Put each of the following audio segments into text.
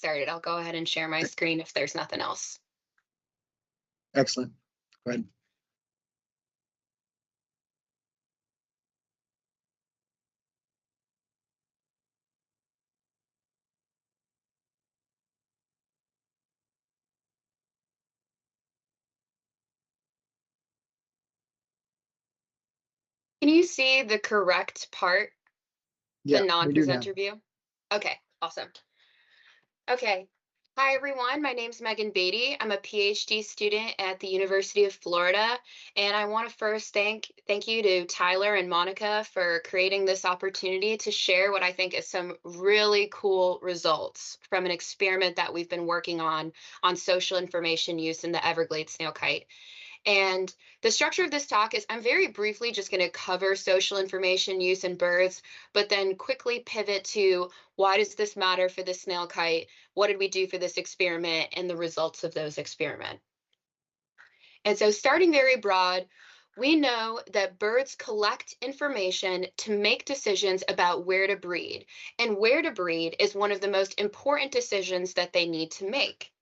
started. I'll go ahead and share my screen if there's nothing else. Excellent. Go ahead. Can you see the correct part, the Yeah, we do now. non-presenter view? Okay, awesome. Okay. Hi, everyone. My name's Megan Beatty. I'm a PhD student at the University of Florida, and I want to first thank you to Tyler and Monica for creating this opportunity to share what I think is some really cool results from an experiment that we've been working on social information use in the Everglades snail kite. And the structure of this talk is I'm very briefly just going to cover social information use in birds, but then quickly pivot to why does this matter for the snail kite? What did we do for this experiment and the results of those experiments? And so starting very broad, we know that birds collect information to make decisions about where to breed. And where to breed is one of the most important decisions that they need to make.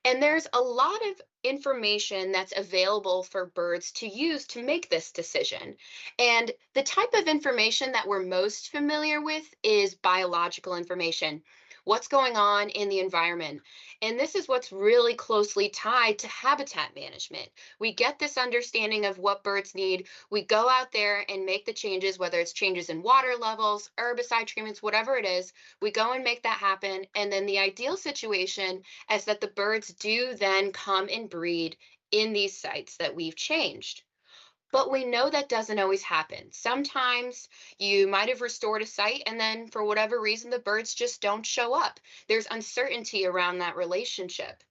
And there's a lot of information that's available for birds to use to make this decision. And the type of information that we're most familiar with is biological information. What's going on in the environment? And this is what's really closely tied to habitat management. We get this understanding of what birds need. We go out there and make the changes, whether it's changes in water levels, herbicide treatments, whatever it is. We go and make that happen. And then the ideal situation is that the birds do then come and breed in these sites that we've changed. But we know that doesn't always happen. Sometimes you might have restored a site and then for whatever reason, the birds just don't show up. There's uncertainty around that relationship.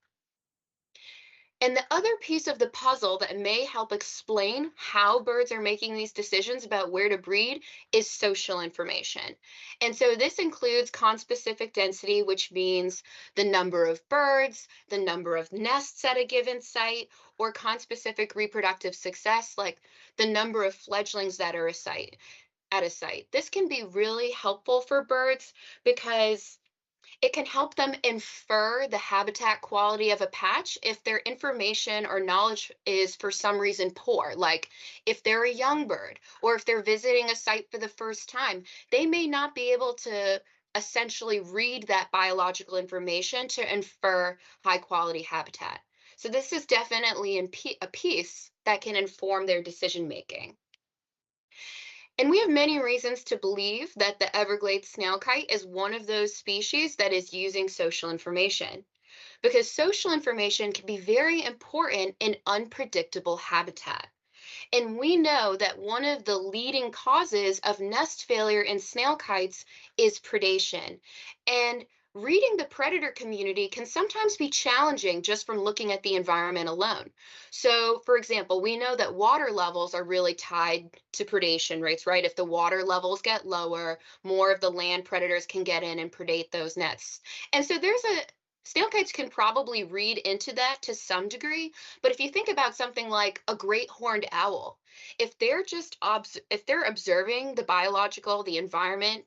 And the other piece of the puzzle that may help explain how birds are making these decisions about where to breed is social information. And so this includes conspecific density, which means the number of birds, the number of nests at a given site, or conspecific reproductive success, like the number of fledglings that are at a site. This can be really helpful for birds because it can help them infer the habitat quality of a patch if their information or knowledge is for some reason poor, like if they're a young bird or if they're visiting a site for the first time, they may not be able to essentially read that biological information to infer high quality habitat. So this is definitely a piece that can inform their decision making. And we have many reasons to believe that the Everglades snail kite is one of those species that is using social information, because social information can be very important in unpredictable habitat. And we know that one of the leading causes of nest failure in snail kites is predation. And reading the predator community can sometimes be challenging just from looking at the environment alone. So, for example, we know that water levels are really tied to predation rates, right? If the water levels get lower, more of the land predators can get in and predate those nests. And so snail kites can probably read into that to some degree, but if you think about something like a great horned owl, if they're if they're observing the environment,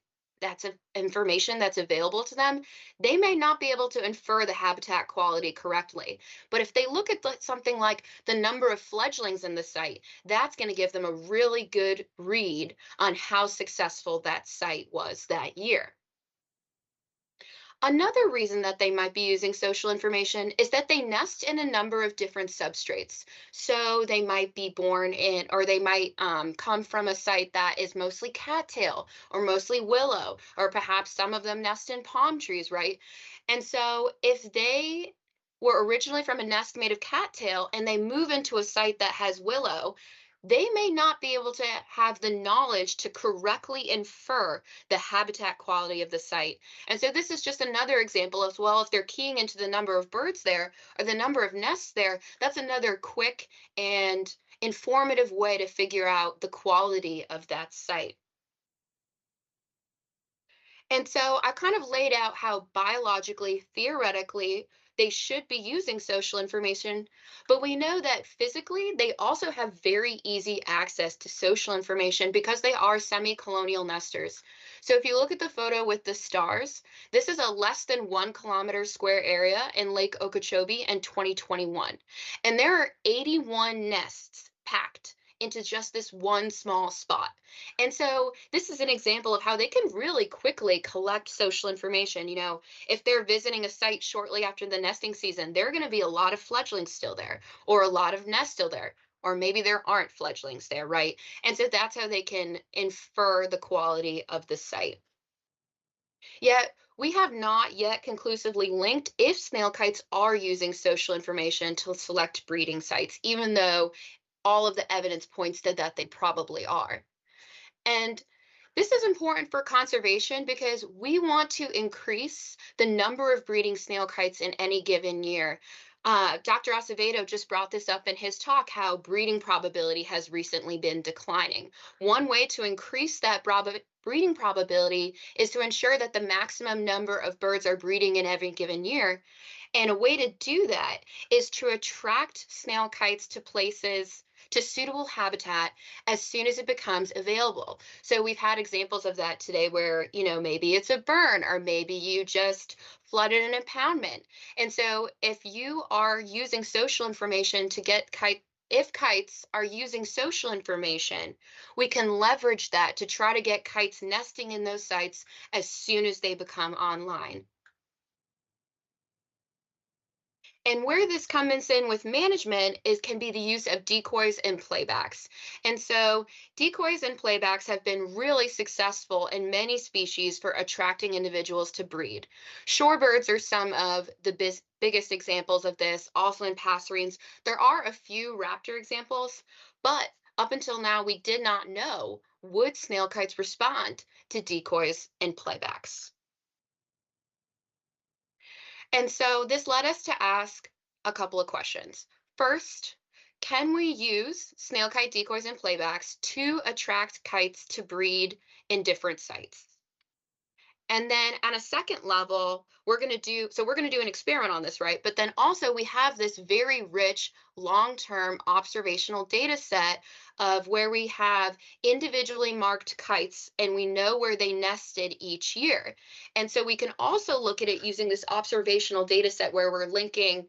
information that's available to them, they may not be able to infer the habitat quality correctly. But if they look at something like the number of fledglings in the site, that's going to give them a really good read on how successful that site was that year. Another reason that they might be using social information is that they nest in a number of different substrates. So they might be born in, or they might come from a site that is mostly cattail or mostly willow, or perhaps some of them nest in palm trees, right? And so if they were originally from a nest made of cattail and they move into a site that has willow, they may not be able to have the knowledge to correctly infer the habitat quality of the site. And so this is just another example as well. If they're keying into the number of birds there or the number of nests there, that's another quick and informative way to figure out the quality of that site. And so I kind of laid out how biologically, theoretically, they should be using social information, but we know that physically they also have very easy access to social information because they are semi-colonial nesters. So if you look at the photo with the stars, this is a less than 1 kilometer square area in Lake Okeechobee in 2021. And there are 81 nests packed into just this one small spot. And so this is an example of how they can really quickly collect social information. If they're visiting a site shortly after the nesting season, there are going to be a lot of fledglings still there, or a lot of nests still there, or maybe there aren't fledglings there, right? And so that's how they can infer the quality of the site. Yet, we have not yet conclusively linked if snail kites are using social information to select breeding sites, even though all of the evidence points to that they probably are. And this is important for conservation because we want to increase the number of breeding snail kites in any given year. Dr. Acevedo just brought this up in his talk, how breeding probability has recently been declining. One way to increase that breeding probability is to ensure that the maximum number of birds are breeding in every given year. And a way to do that is to attract snail kites to places, to suitable habitat as soon as it becomes available. So we've had examples of that today where, maybe it's a burn or maybe you just flooded an impoundment. And so if you are using social information to get if kites are using social information, we can leverage that to try to get kites nesting in those sites as soon as they become online. And where this comes in with management is can be the use of decoys and playbacks. And so decoys and playbacks have been really successful in many species for attracting individuals to breed. Shorebirds are some of the biggest examples of this, also in passerines. There are a few raptor examples, but up until now, we did not know would snail kites respond to decoys and playbacks. And so this led us to ask a couple of questions. First, can we use snail kite decoys and playbacks to attract kites to breed in different sites? And then at a second level, we're going to do an experiment on this, right? But then also we have this very rich long-term observational data set of where we have individually marked kites and we know where they nested each year. And so we can also look at it using this observational data set where we're linking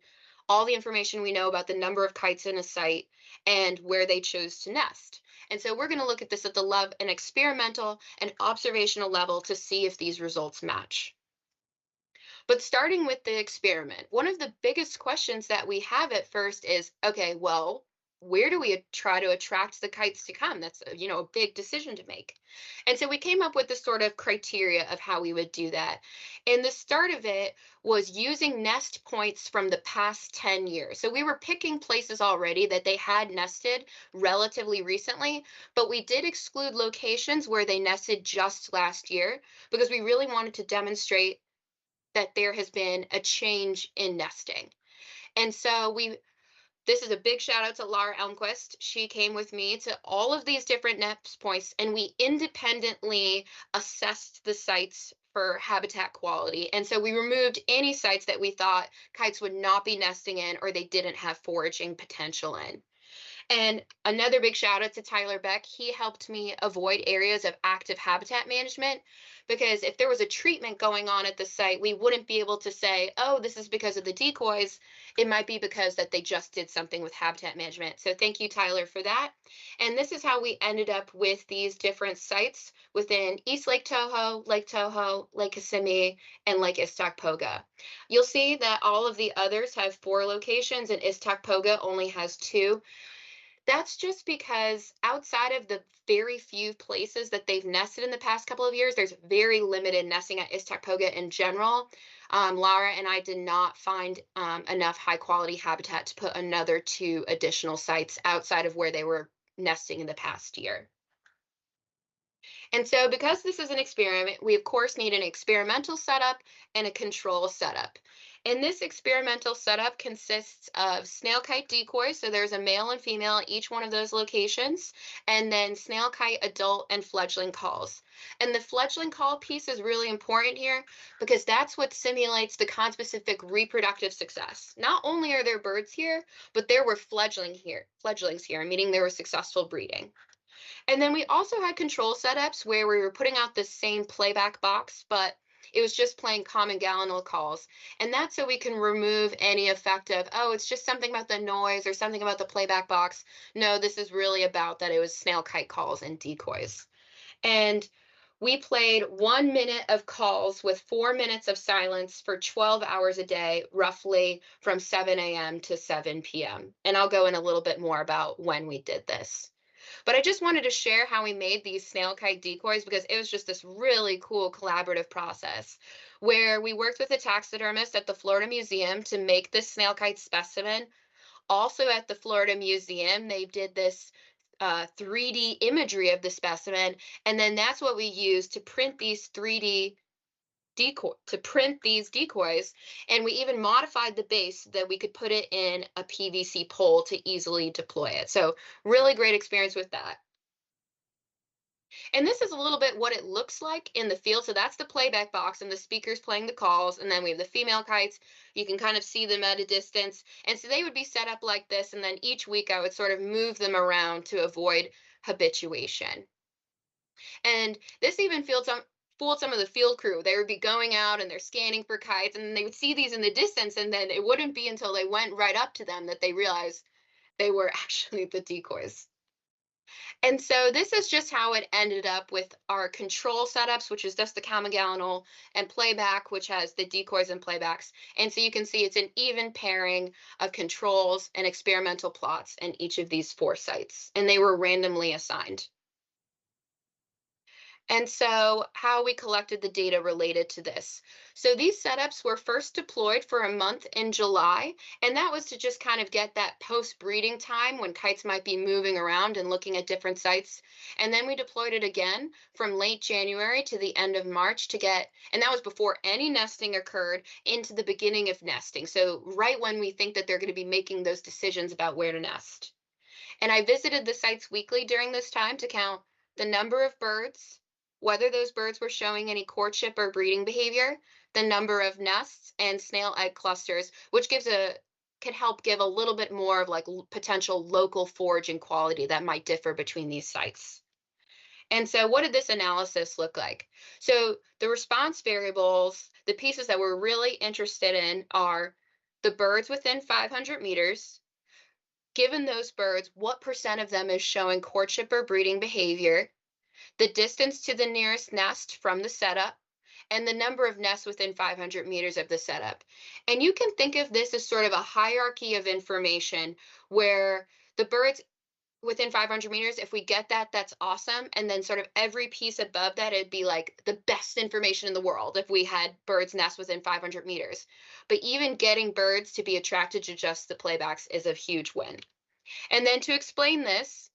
all the information we know about the number of kites in a site and where they chose to nest. And so we're going to look at this at an experimental and observational level to see if these results match. But starting with the experiment, one of the biggest questions that we have at first is, okay, well, where do we try to attract the kites to come? That's a big decision to make. And so we came up with this sort of criteria of how we would do that. And the start of it was using nest points from the past 10 years. So we were picking places already that they had nested relatively recently, but we did exclude locations where they nested just last year because we really wanted to demonstrate that there has been a change in nesting. And so this is a big shout out to Laura Elmquist. She came with me to all of these different nest points and we independently assessed the sites for habitat quality. And so we removed any sites that we thought kites would not be nesting in or they didn't have foraging potential in. And another big shout out to Tyler Beck. He helped me avoid areas of active habitat management because if there was a treatment going on at the site, we wouldn't be able to say, oh, this is because of the decoys. It might be because that they just did something with habitat management. So thank you, Tyler, for that. And this is how we ended up with these different sites within East Lake Toho, Lake Kissimmee, and Lake Istokpoga. You'll see that all of the others have 4 locations and Istokpoga only has 2. That's just because outside of the very few places that they've nested in the past couple of years, there's very limited nesting at Istokpoga in general. Laura and I did not find enough high quality habitat to put another 2 additional sites outside of where they were nesting in the past year. And so because this is an experiment, we of course need an experimental setup and a control setup. And this experimental setup consists of snail kite decoys. So there's a male and female at each one of those locations, and then snail kite adult and fledgling calls. And the fledgling call piece is really important here because that's what simulates the conspecific reproductive success. Not only are there birds here, but there were fledglings here, meaning there was successful breeding. And then we also had control setups where we were putting out the same playback box, but it was just playing common gallinal calls. And that's so we can remove any effect of, oh, it's just something about the noise or something about the playback box. No, this is really about that it was snail kite calls and decoys. And we played 1 minute of calls with 4 minutes of silence for 12 hours a day, roughly from 7 a.m. to 7 p.m. And I'll go in a little bit more about when we did this. But I just wanted to share how we made these snail kite decoys because it was just this really cool collaborative process where we worked with a taxidermist at the Florida Museum to make this snail kite specimen. Also at the Florida Museum, they did this 3D imagery of the specimen, and then that's what we used to print these 3D decoys, and we even modified the base so that we could put it in a PVC pole to easily deploy it. So really great experience with that. And this is a little bit what it looks like in the field. So that's the playback box and the speakers playing the calls. And then we have the female kites. You can kind of see them at a distance. And so they would be set up like this. And then each week I would sort of move them around to avoid habituation. And this even fooled some of the field crew. They would be going out and they're scanning for kites, and they would see these in the distance. And then it wouldn't be until they went right up to them that they realized they were actually the decoys. And so this is just how it ended up with our control setups, which is just the Kamigalinal, and playback, which has the decoys and playbacks. And so you can see it's an even pairing of controls and experimental plots in each of these 4 sites, and they were randomly assigned. And so how we collected the data related to this. So these setups were first deployed for a month in July, and that was to just kind of get that post-breeding time when kites might be moving around and looking at different sites. And then we deployed it again from late January to the end of March to get, and that was before any nesting occurred, into the beginning of nesting. So right when we think that they're going to be making those decisions about where to nest. And I visited the sites weekly during this time to count the number of birds, whether those birds were showing any courtship or breeding behavior, the number of nests, and snail egg clusters, which can help give a little bit more of like potential local foraging quality that might differ between these sites. And so what did this analysis look like? So the response variables, the pieces that we're really interested in are the birds within 500 meters. Given those birds, what percent of them is showing courtship or breeding behavior, the distance to the nearest nest from the setup, and the number of nests within 500 meters of the setup. And you can think of this as sort of a hierarchy of information where the birds within 500 meters, if we get that, that's awesome. And then sort of every piece above that, it'd be like the best information in the world if we had birds nest within 500 meters. But even getting birds to be attracted to just the playbacks is a huge win. And then to explain this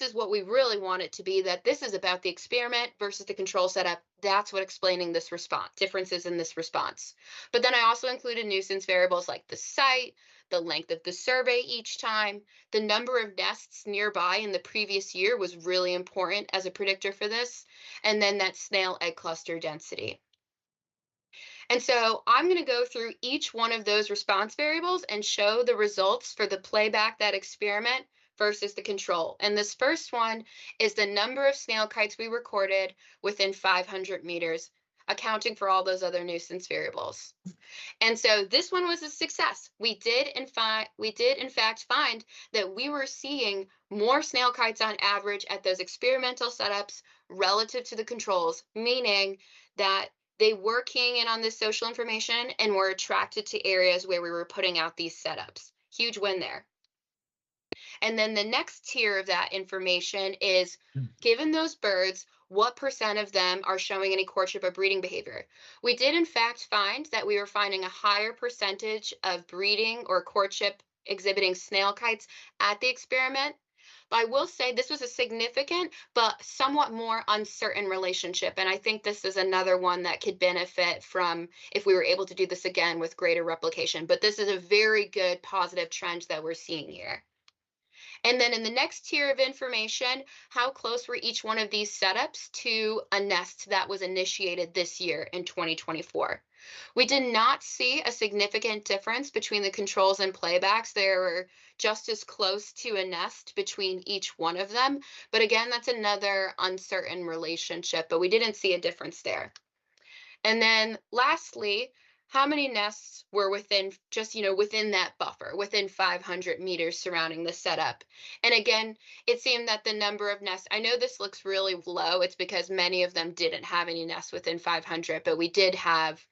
is what we really want it to be, that this is about the experiment versus the control setup. That's what explaining this response, differences in this response. But then I also included nuisance variables like the site, the length of the survey each time, the number of nests nearby in the previous year was really important as a predictor for this, and then that snail egg cluster density. And so I'm going to go through each one of those response variables and show the results for the playback, that experiment, versus the control. And this first one is the number of snail kites we recorded within 500 meters, accounting for all those other nuisance variables. And so this one was a success. We did in fact find that we were seeing more snail kites on average at those experimental setups relative to the controls, meaning that they were keying in on this social information and were attracted to areas where we were putting out these setups. Huge win there. And then the next tier of that information is, given those birds, what percent of them are showing any courtship or breeding behavior? We did in fact find that we were finding a higher percentage of breeding or courtship exhibiting snail kites at the experiment, But I will say this was a significant but somewhat more uncertain relationship. And I think this is another one that could benefit from if we were able to do this again with greater replication. But this is a very good positive trend that we're seeing here. And then in the next tier of information, how close were each one of these setups to a nest that was initiated this year in 2024? We did not see a significant difference between the controls and playbacks. They were just as close to a nest between each one of them. But again, that's another uncertain relationship, but we didn't see a difference there. And then lastly, how many nests were within just, within that buffer, within 500 meters surrounding the setup? And again, it seemed that the number of nests, I know this looks really low. It's because many of them didn't have any nests within 500, but we did have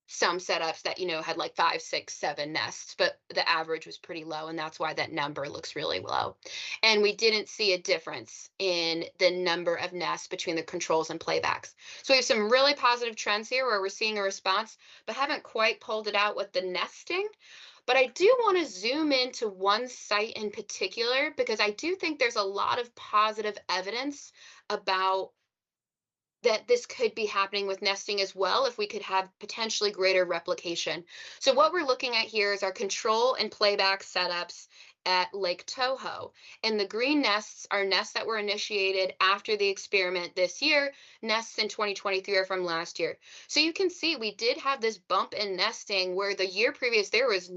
some setups that had like 5, 6, 7 nests, but the average was pretty low, and that's why that number looks really low. And we didn't see a difference in the number of nests between the controls and playbacks. So we have some really positive trends here where we're seeing a response, but haven't quite pulled it out with the nesting. But I do want to zoom into one site in particular because I do think there's a lot of positive evidence about that this could be happening with nesting as well if we could have potentially greater replication. So what we're looking at here is our control and playback setups at Lake Toho. And the green nests are nests that were initiated after the experiment this year. Nests in 2023 are from last year. So you can see we did have this bump in nesting where the year previous there was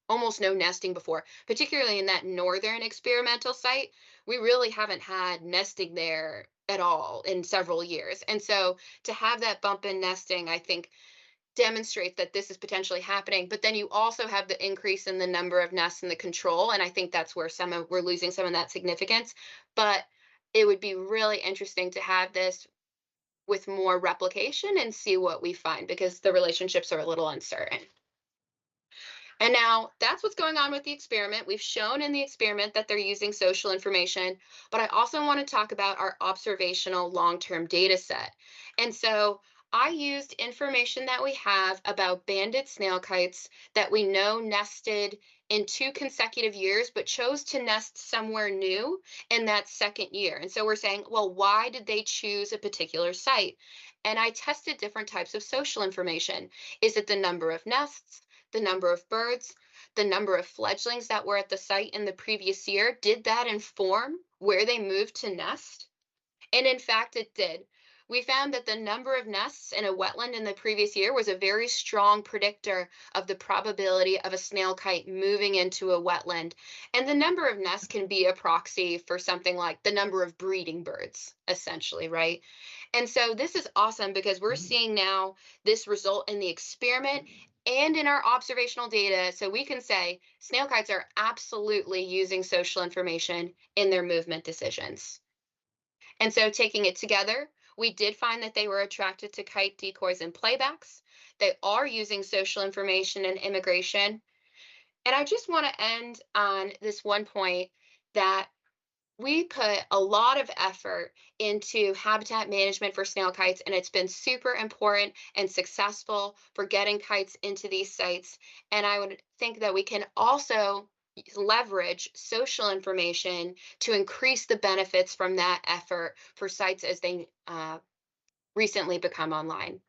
almost no nesting before, particularly in that northern experimental site. We really haven't had nesting there at all in several years. And so to have that bump in nesting, I think demonstrates that this is potentially happening. But then you also have the increase in the number of nests in the control. And I think that's where we're losing some of that significance. But it would be really interesting to have this with more replication and see what we find because the relationships are a little uncertain. And now that's what's going on with the experiment. We've shown in the experiment that they're using social information, but I also want to talk about our observational long-term data set. And so I used information that we have about banded snail kites that we know nested in 2 consecutive years, but chose to nest somewhere new in that second year. And so we're saying, well, why did they choose a particular site? And I tested different types of social information. Is it the number of nests? The number of birds, the number of fledglings that were at the site in the previous year? Did that inform where they moved to nest? And in fact, it did. We found that the number of nests in a wetland in the previous year was a very strong predictor of the probability of a snail kite moving into a wetland. And the number of nests can be a proxy for something like the number of breeding birds, essentially, right? And so this is awesome because we're seeing now this result in the experiment and in our observational data. So we can say snail kites are absolutely using social information in their movement decisions. And so taking it together, we did find that they were attracted to kite decoys and playbacks. They are using social information and immigration. And I just want to end on this one point that we put a lot of effort into habitat management for snail kites, and it's been super important and successful for getting kites into these sites. And I would think that we can also leverage social information to increase the benefits from that effort for sites as they recently become online.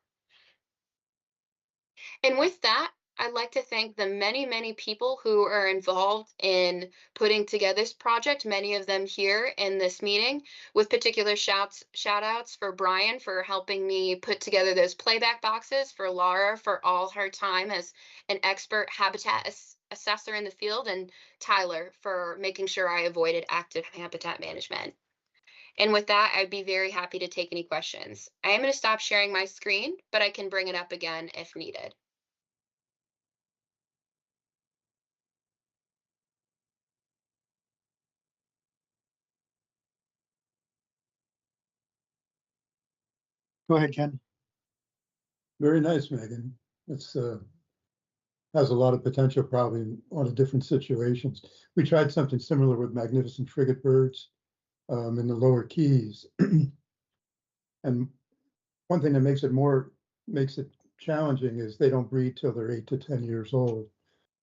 And with that, I'd like to thank the many, many people who are involved in putting together this project, many of them here in this meeting, with particular shout outs for Brian for helping me put together those playback boxes, for Laura for all her time as an expert habitat assessor in the field, and Tyler for making sure I avoided active habitat management. And with that, I'd be very happy to take any questions. I am going to stop sharing my screen, but I can bring it up again if needed. Go ahead, Ken. Very nice, Megan. It's has a lot of potential probably in a lot of different situations. We tried something similar with magnificent frigate birds in the lower keys. And one thing that makes it challenging is they don't breed till they're 8 to 10 years old.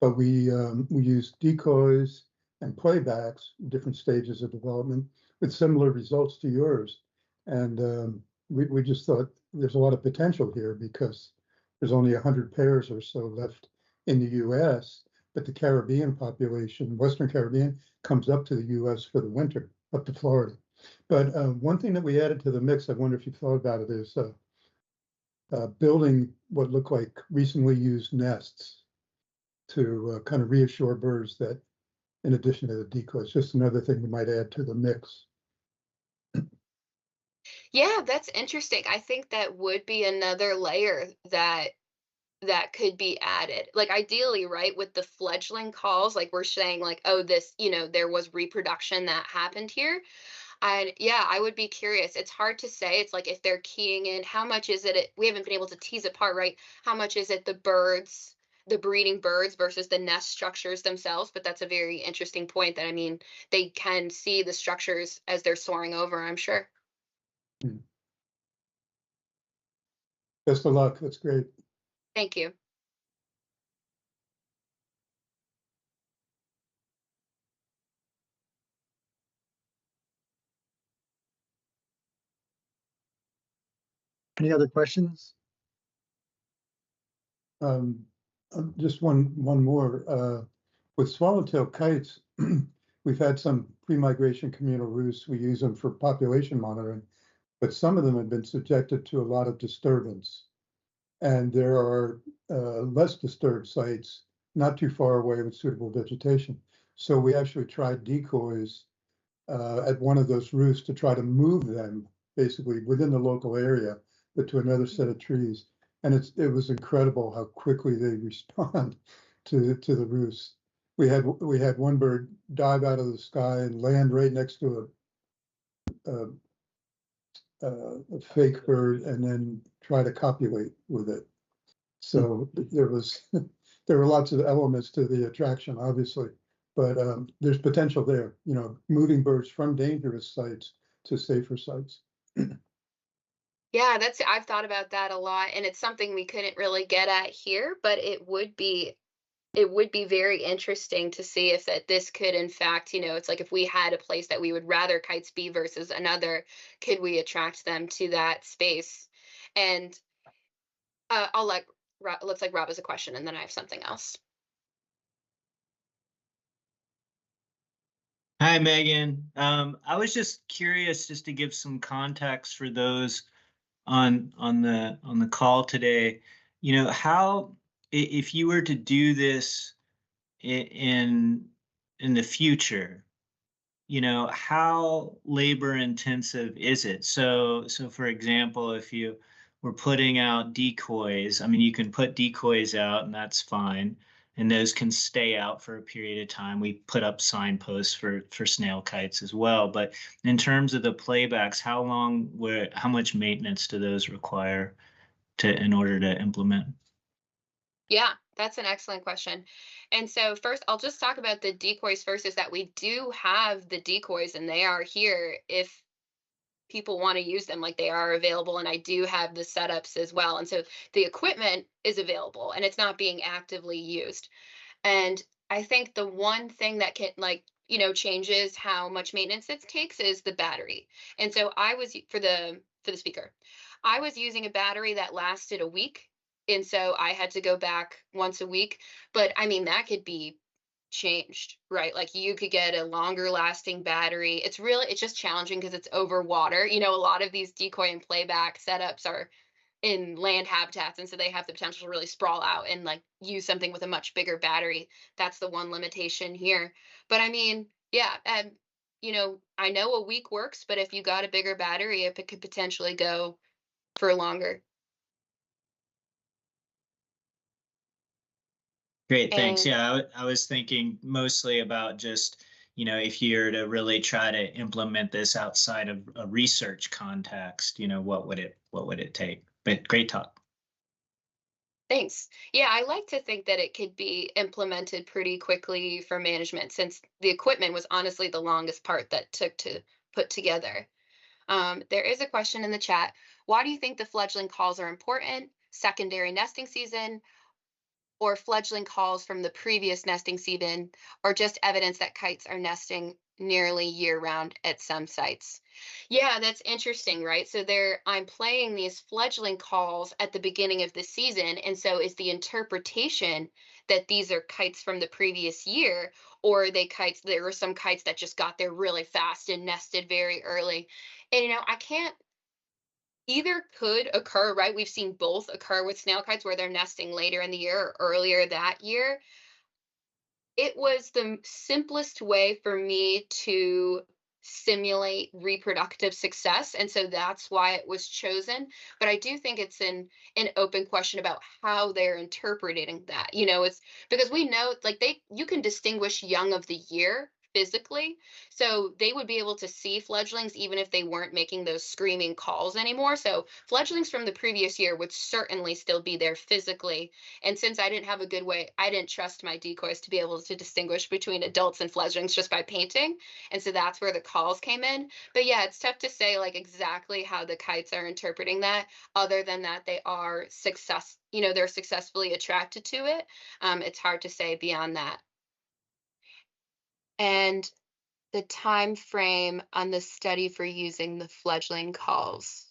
But we use decoys and playbacks, different stages of development, with similar results to yours. And we just thought there's a lot of potential here because there's only 100 pairs or so left in the US, but the Caribbean population, Western Caribbean, comes up to the US for the winter, up to Florida. But one thing that we added to the mix, I wonder if you thought about it, is building what look like recently used nests to kind of reassure birds that, in addition to the decoys, just another thing we might add to the mix. Yeah, that's interesting. I think that would be another layer that could be added. Like ideally, right, with the fledgling calls, like we're saying like, oh, this, there was reproduction that happened here. And yeah, I would be curious. It's hard to say. It's like if they're keying in, how much is it? We haven't been able to tease apart, right? How much is it the birds, the breeding birds versus the nest structures themselves? But that's a very interesting point that I mean, they can see the structures as they're soaring over, I'm sure. Best of luck. That's great. Thank you. Any other questions? Just one more. With swallowtail kites, we've had some pre-migration communal roosts. We use them for population monitoring, but some of them have been subjected to a lot of disturbance. And there are less disturbed sites not too far away with suitable vegetation. So we actually tried decoys at one of those roosts to try to move them basically within the local area, but to another set of trees. And it was incredible how quickly they respond to the roost. We had one bird dive out of the sky and land right next to a fake bird and then try to copulate with it. So there were lots of elements to the attraction, obviously, but there's potential there, moving birds from dangerous sites to safer sites. Yeah, I've thought about that a lot, and it's something we couldn't really get at here, but it would be very interesting to see if this could in fact, it's like if we had a place that we would rather kites be versus another, could we attract them to that space? And I'll let looks like Rob has a question, and then I have something else. Hi, Megan. I was just curious, just to give some context for those on the call today. How, if you were to do this in the future, how labor intensive is it? So for example, if you were putting out decoys, I mean, you can put decoys out and that's fine. And those can stay out for a period of time. We put up signposts for snail kites as well. But in terms of the playbacks, how much maintenance do those require in order to implement? Yeah, that's an excellent question. And so first, I'll just talk about the decoys first, is that we do have the decoys and they are here if people want to use them, like they are available, and I do have the setups as well. And so the equipment is available and it's not being actively used. And I think the one thing that can changes how much maintenance it takes is the battery. And so I was for the speaker, I was using a battery that lasted a week. And so I had to go back once a week. But I mean, that could be changed, right? Like you could get a longer lasting battery. It's just challenging because it's over water. A lot of these decoy and playback setups are in land habitats, and so they have the potential to really sprawl out and like use something with a much bigger battery. That's the one limitation here. But I mean, yeah, I know a week works, but if you got a bigger battery, it could potentially go for longer. Great, thanks. And Yeah, I was thinking mostly about just, if you're to really try to implement this outside of a research context, what would it take? But great talk. thanks. Yeah, I like to think that it could be implemented pretty quickly for management, since the equipment was honestly the longest part that took to put together. There is a question in the chat. Why do you think the fledgling calls are important? Secondary nesting season or fledgling calls from the previous nesting season, or just evidence that kites are nesting nearly year-round at some sites. Yeah, that's interesting, right? So I'm playing these fledgling calls at the beginning of the season, and so is the interpretation that these are kites from the previous year, or are they kites? There were some kites that just got there really fast and nested very early. And I can't, either could occur, right? We've seen both occur with snail kites where they're nesting later in the year or earlier that year. It was the simplest way for me to simulate reproductive success, and so that's why it was chosen. But I do think it's an open question about how they're interpreting that. It's because we know, like, you can distinguish young of the year physically, so they would be able to see fledglings even if they weren't making those screaming calls anymore. So fledglings from the previous year would certainly still be there physically, and since I didn't have a good way, I didn't trust my decoys to be able to distinguish between adults and fledglings just by painting. And so that's where the calls came in. But yeah, it's tough to say like exactly how the kites are interpreting that, other than that they are they're successfully attracted to it. It's hard to say beyond that. And the time frame on the study for using the fledgling calls.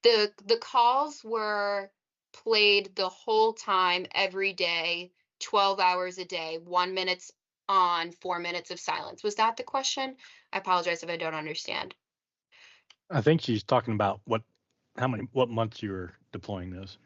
The calls were played the whole time, every day, 12 hours a day, 1 minute on, 4 minutes of silence. Was that the question? I apologize if I don't understand. I think she's talking about what months you were deploying those.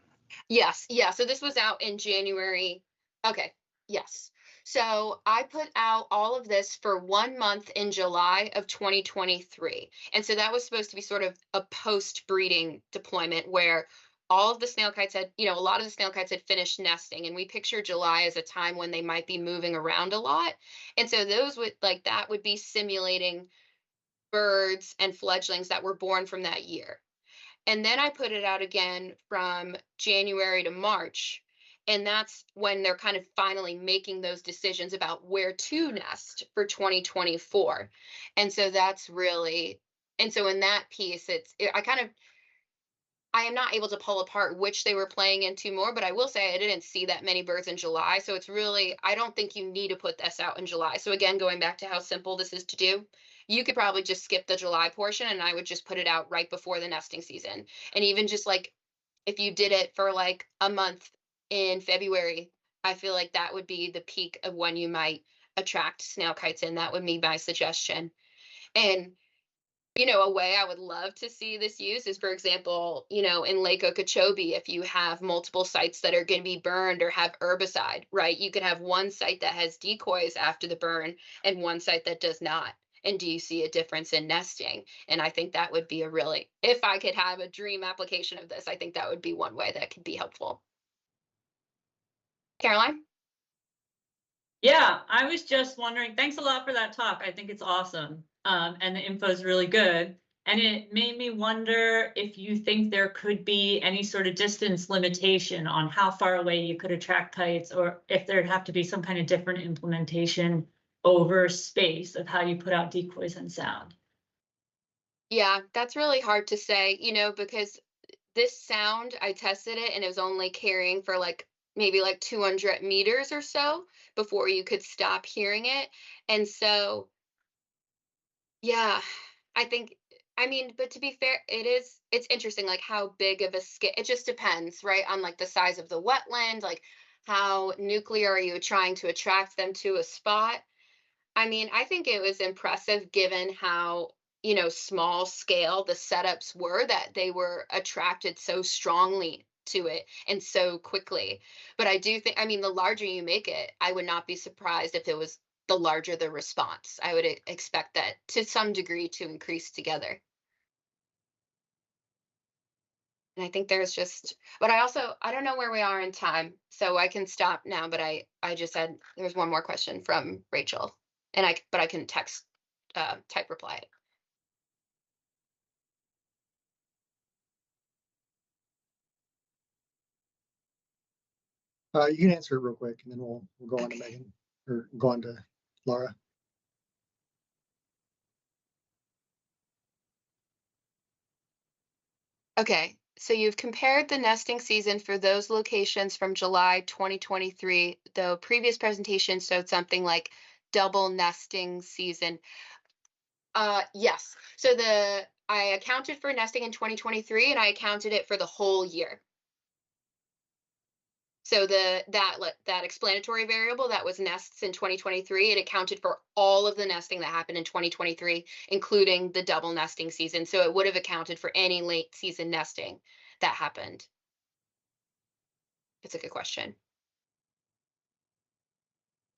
Yes. Yeah. So this was out in January. Okay. Yes. So I put out all of this for 1 month in July of 2023. And so that was supposed to be sort of a post-breeding deployment where all of the snail kites had, a lot of the snail kites had finished nesting. And we picture July as a time when they might be moving around a lot. And so that would be simulating birds and fledglings that were born from that year. And then I put it out again from January to March. And that's when they're kind of finally making those decisions about where to nest for 2024. And so in that piece, I am not able to pull apart which they were playing into more, but I will say I didn't see that many birds in July. So I don't think you need to put this out in July. So again, going back to how simple this is to do, you could probably just skip the July portion and I would just put it out right before the nesting season. And even just like, if you did it for like a month in February, I feel like that would be the peak of when you might attract snail kites in. That would be my suggestion. And a way I would love to see this used is, for example, in Lake Okeechobee, if you have multiple sites that are going to be burned or have herbicide, right? You could have one site that has decoys after the burn and one site that does not. And do you see a difference in nesting? And I think that would be if I could have a dream application of this, I think that would be one way that could be helpful. Caroline? Yeah, I was just wondering, thanks a lot for that talk. I think it's awesome. And the info is really good. And it made me wonder if you think there could be any sort of distance limitation on how far away you could attract kites, or if there'd have to be some kind of different implementation over space of how you put out decoys and sound. Yeah, that's really hard to say, because this sound, I tested it and it was only carrying for maybe 200 meters or so before you could stop hearing it. And so, yeah, but to be fair, it's interesting, like how big of a scale, it just depends, right? On the size of the wetland, like how nuclear are you trying to attract them to a spot? I think it was impressive given how, small scale the setups were, that they were attracted so strongly to it and so quickly. But I do think, the larger you make it, I would not be surprised if it was the larger the response. I would expect that to some degree to increase together. And I think but I don't know where we are in time, so I can stop now, but I just said there's one more question from Rachel, and I can type reply it. You can answer it real quick, and then we'll go on to Megan, or go on to Laura. Okay, So you've compared the nesting season for those locations from July 2023, though previous presentation showed something like double nesting season. Yes. So I accounted for nesting in 2023 and I accounted it for the whole year. So that explanatory variable that was nests in 2023, it accounted for all of the nesting that happened in 2023, including the double nesting season. So it would have accounted for any late season nesting that happened. It's a good question.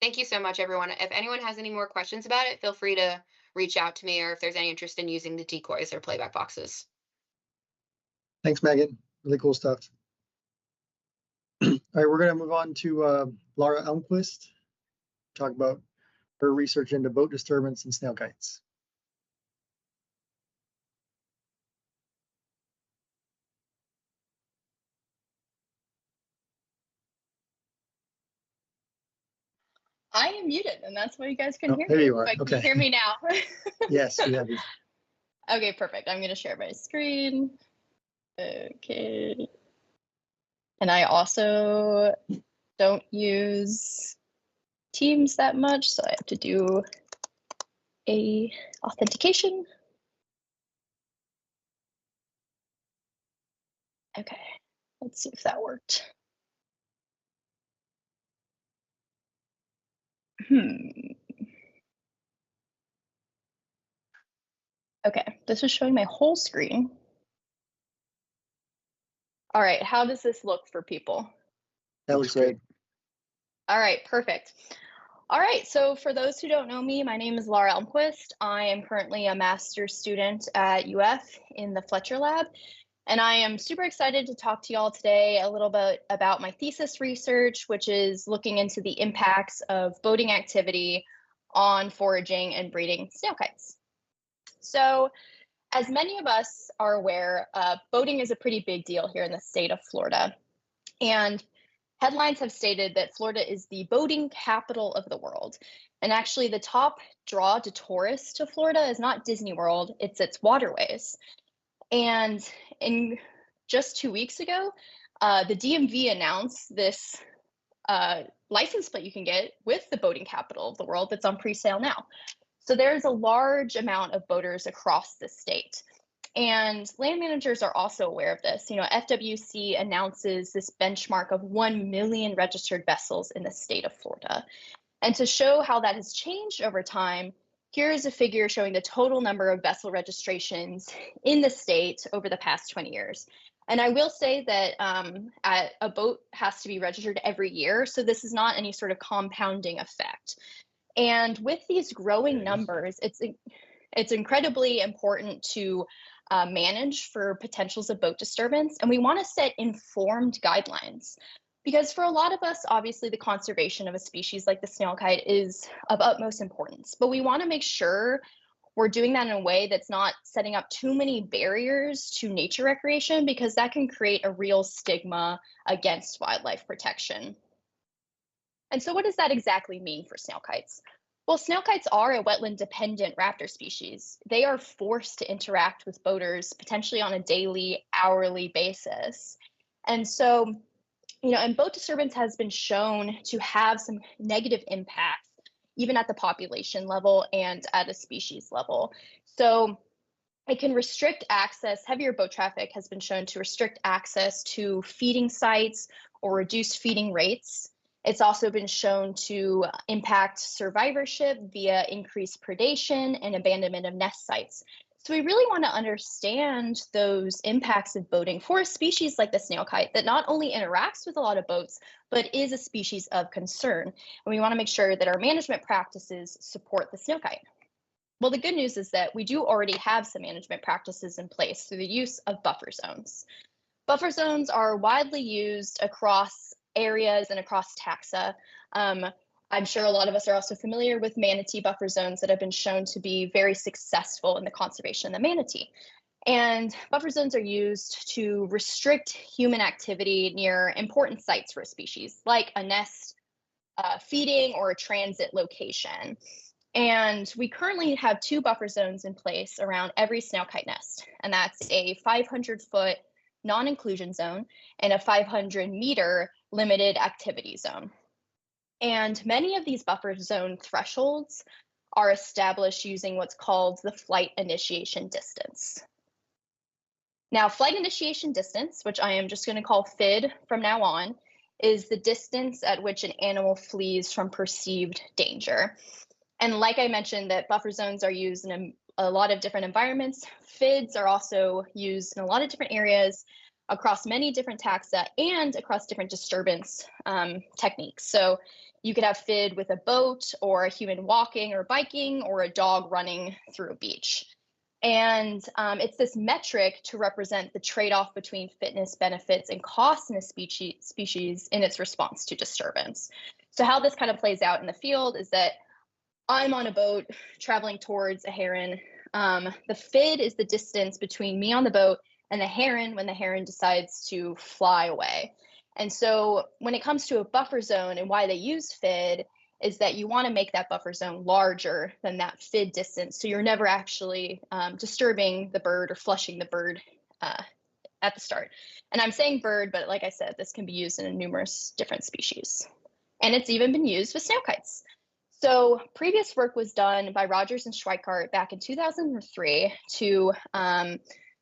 Thank you so much, everyone. If anyone has any more questions about it, feel free to reach out to me, or if there's any interest in using the decoys or playback boxes. Thanks, Megan. Really cool stuff. All right, we're going to move on to Laura Elmquist, talk about her research into boat disturbance and snail kites. I am muted, and that's why you guys couldn't hear There me. you are. But Okay. can you hear me now? Yes, we have you. Okay, perfect. I'm going to share my screen. Okay. And I also don't use Teams that much, so I have to do a authentication. Okay, let's see if that worked. Okay, this is showing my whole screen. All right, how does this look for people? That looks great. All right, perfect. All right, so for those who don't know me, my name is Laura Elmquist. I am currently a master's student at UF in the Fletcher Lab, and I am super excited to talk to y'all today a little bit about my thesis research, which is looking into the impacts of boating activity on foraging and breeding snail kites. So, as many of us are aware, boating is a pretty big deal here in the state of Florida. And headlines have stated that Florida is the boating capital of the world. And actually, the top draw to tourists to Florida is not Disney World, it's its waterways. And in just 2 weeks ago, the DMV announced this license plate you can get with the boating capital of the world that's on pre-sale now. So there's a large amount of boaters across the state. And land managers are also aware of this. You know, FWC announces this benchmark of 1 million registered vessels in the state of Florida. And to show how that has changed over time, here is a figure showing the total number of vessel registrations in the state over the past 20 years. And I will say that a boat has to be registered every year, so this is not any sort of compounding effect. And with these growing numbers, it's incredibly important to manage for potentials of boat disturbance, and we want to set informed guidelines. Because for a lot of us, obviously, the conservation of a species like the snail kite is of utmost importance, but we want to make sure we're doing that in a way that's not setting up too many barriers to nature recreation, because that can create a real stigma against wildlife protection. And so what does that exactly mean for snail kites? Well, snail kites are a wetland-dependent raptor species. They are forced to interact with boaters potentially on a daily, hourly basis. And so, you know, and boat disturbance has been shown to have some negative impacts, even at the population level and at a species level. So it can restrict access. Heavier boat traffic has been shown to restrict access to feeding sites or reduce feeding rates. It's also been shown to impact survivorship via increased predation and abandonment of nest sites. So we really want to understand those impacts of boating for a species like the snail kite that not only interacts with a lot of boats, but is a species of concern. And we want to make sure that our management practices support the snail kite. Well, the good news is that we do already have some management practices in place through the use of buffer zones. Buffer zones are widely used across areas and across taxa. I'm sure a lot of us are also familiar with manatee buffer zones that have been shown to be very successful in the conservation of the manatee. And buffer zones are used to restrict human activity near important sites for a species, like a nest, feeding, or a transit location. And we currently have 2 buffer zones in place around every snail kite nest, and that's a 500-foot non-inclusion zone and a 500-meter limited activity zone. And many of these buffer zone thresholds are established using what's called the flight initiation distance. Now, flight initiation distance, which I am just going to call FID from now on, is the distance at which an animal flees from perceived danger. And like I mentioned, that buffer zones are used in a lot of different environments. FIDs are also used in a lot of different areas across many different taxa and across different disturbance techniques. So you could have FID with a boat or a human walking or biking or a dog running through a beach. And it's this metric to represent the trade-off between fitness benefits and costs in a species in its response to disturbance. So how this kind of plays out in the field is that I'm on a boat traveling towards a heron. The FID is the distance between me on the boat and the heron when the heron decides to fly away. And so when it comes to a buffer zone and why they use FID is that you want to make that buffer zone larger than that FID distance. So you're never actually disturbing the bird or flushing the bird at the start. And I'm saying bird, but like I said, this can be used in numerous different species. And it's even been used with snail kites. So previous work was done by Rogers and Schweikart back in 2003 to,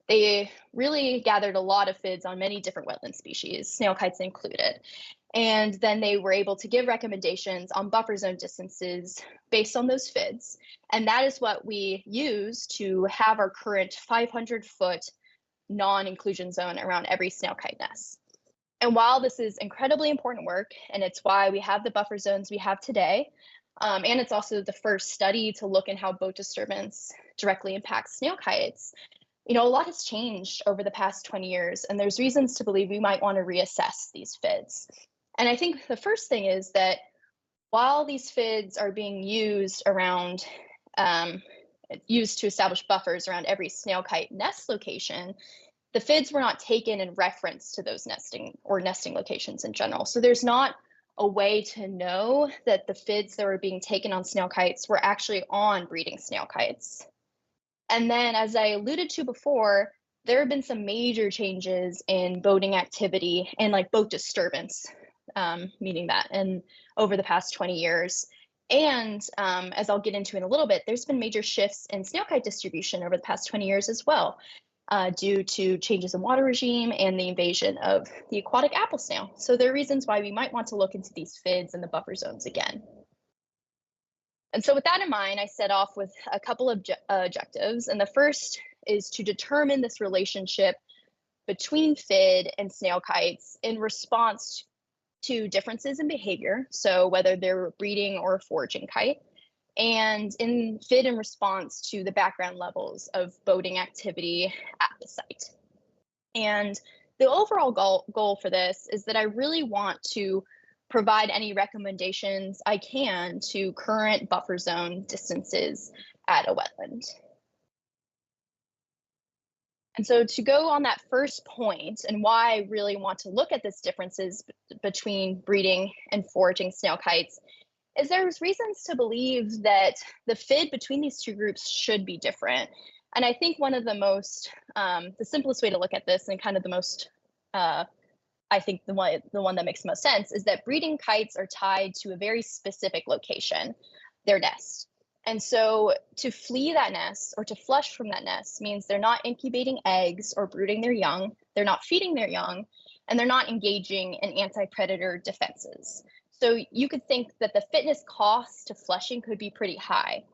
they really gathered a lot of FIDs on many different wetland species, snail kites included. And then they were able to give recommendations on buffer zone distances based on those FIDs. And that is what we use to have our current 500-foot non-inclusion zone around every snail kite nest. And while this is incredibly important work, and it's why we have the buffer zones we have today, and it's also the first study to look at how boat disturbance directly impacts snail kites, you know, a lot has changed over the past 20 years, and there's reasons to believe we might want to reassess these FIDs. And I think the first thing is that while these FIDs are being used around, used to establish buffers around every snail kite nest location, the FIDs were not taken in reference to those nesting locations in general. So there's not a way to know that the FIDs that were being taken on snail kites were actually on breeding snail kites. And then, as I alluded to before, there have been some major changes in boating activity and like boat disturbance, meaning that, and over the past 20 years. And as I'll get into in a little bit, there's been major shifts in snail kite distribution over the past 20 years as well, due to changes in water regime and the invasion of the aquatic apple snail. So there are reasons why we might want to look into these FIDs and the buffer zones again. And so with that in mind, I set off with a couple of objectives. And the first is to determine this relationship between FID and snail kites in response to differences in behavior. So whether they're breeding or a foraging kite, and in FID in response to the background levels of boating activity at the site. And the overall goal for this is that I really want to provide any recommendations I can to current buffer zone distances at a wetland. And so to go on that first point and why I really want to look at this differences between breeding and foraging snail kites is there's reasons to believe that the FID between these two groups should be different. And I think one of the most, the simplest way to look at this and kind of the most, I think the one that makes the most sense is that breeding kites are tied to a very specific location, their nest. And so to flee that nest or to flush from that nest means they're not incubating eggs or brooding their young, they're not feeding their young, and they're not engaging in anti-predator defenses. So you could think that the fitness cost to flushing could be pretty high.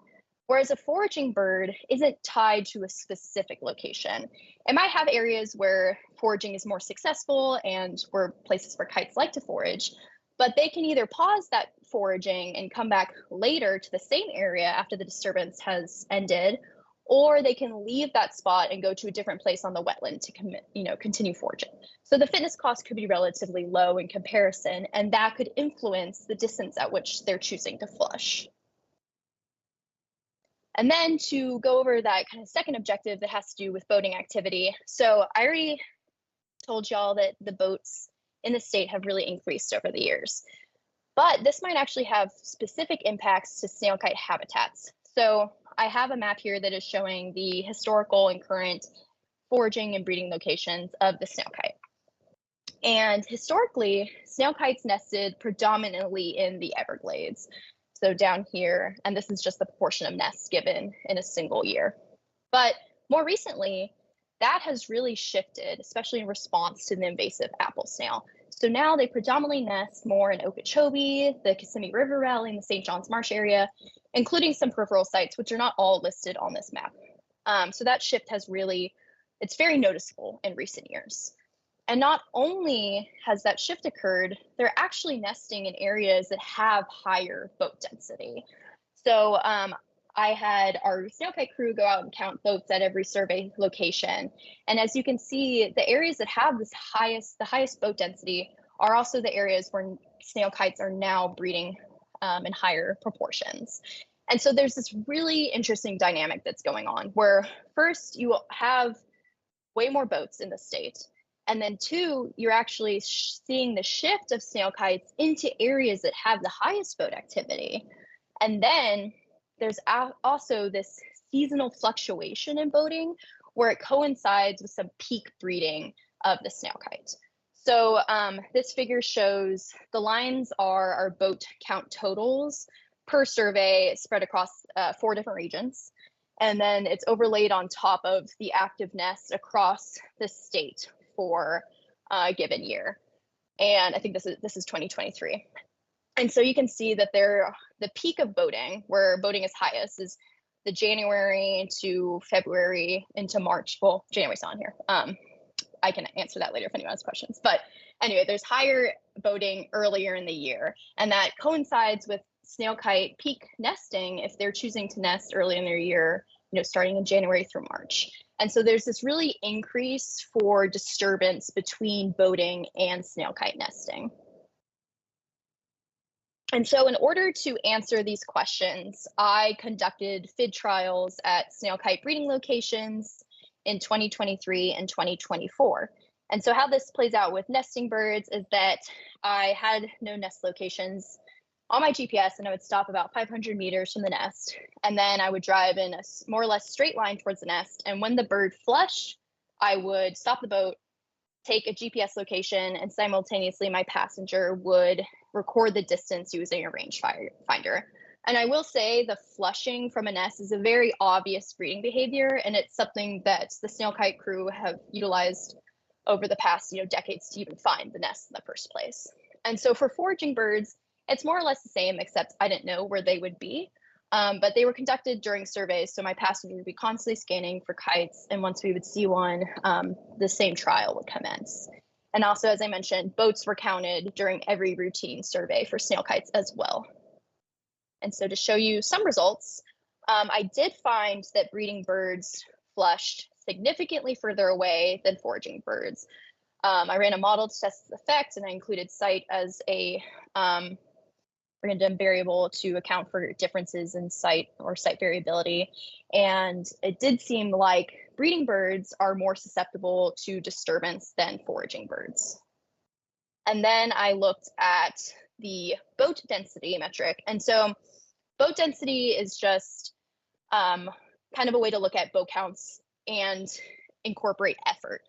Whereas a foraging bird isn't tied to a specific location. It might have areas where foraging is more successful and where places where kites like to forage, but they can either pause that foraging and come back later to the same area after the disturbance has ended, or they can leave that spot and go to a different place on the wetland to continue foraging. So the fitness cost could be relatively low in comparison, and that could influence the distance at which they're choosing to flush. And then to go over that kind of second objective that has to do with boating activity. So I already told y'all that the boats in the state have really increased over the years, but this might actually have specific impacts to snail kite habitats. So I have a map here that is showing the historical and current foraging and breeding locations of the snail kite. And historically, snail kites nested predominantly in the Everglades. So down here, and this is just the proportion of nests given in a single year. But more recently, that has really shifted, especially in response to the invasive apple snail. So now they predominantly nest more in Okeechobee, the Kissimmee River Valley, and the St. John's Marsh area, including some peripheral sites, which are not all listed on this map. So that shift has really, it's very noticeable in recent years. And not only has that shift occurred, they're actually nesting in areas that have higher boat density. So I had our snail kite crew go out and count boats at every survey location. And as you can see, the areas that have the highest boat density are also the areas where snail kites are now breeding in higher proportions. And so there's this really interesting dynamic that's going on where first you have way more boats in the state. And then two, you're actually seeing the shift of snail kites into areas that have the highest boat activity. And then there's also this seasonal fluctuation in boating where it coincides with some peak breeding of the snail kite. So this figure shows the lines are our boat count totals per survey spread across 4 different regions. And then it's overlaid on top of the active nests across the state for a given year. And I think this is 2023. And so you can see that the peak of boating, where boating is highest, is the January to February into March. Well, January's on here. I can answer that later if anyone has questions. But anyway, there's higher boating earlier in the year, and that coincides with snail kite peak nesting if they're choosing to nest early in their year, starting in January through March. And so there's this really increase for disturbance between boating and snail kite nesting. And so in order to answer these questions, I conducted FID trials at snail kite breeding locations in 2023 and 2024. And so how this plays out with nesting birds is that I had no nest locations on my GPS, and I would stop about 500 meters from the nest. And then I would drive in a more or less straight line towards the nest. And when the bird flushed, I would stop the boat, take a GPS location, and simultaneously my passenger would record the distance using a rangefinder. And I will say the flushing from a nest is a very obvious breeding behavior, and it's something that the snail kite crew have utilized over the past decades to even find the nest in the first place. And so for foraging birds, it's more or less the same, except I didn't know where they would be. But they were conducted during surveys, so my passenger would be constantly scanning for kites, and once we would see one, the same trial would commence. And also, as I mentioned, boats were counted during every routine survey for snail kites as well. And so to show you some results, I did find that breeding birds flushed significantly further away than foraging birds. I ran a model to test the effect, and I included sight as a random variable to account for differences in sight or sight variability. And it did seem like breeding birds are more susceptible to disturbance than foraging birds. And then I looked at the boat density metric. And so boat density is just kind of a way to look at boat counts and incorporate effort.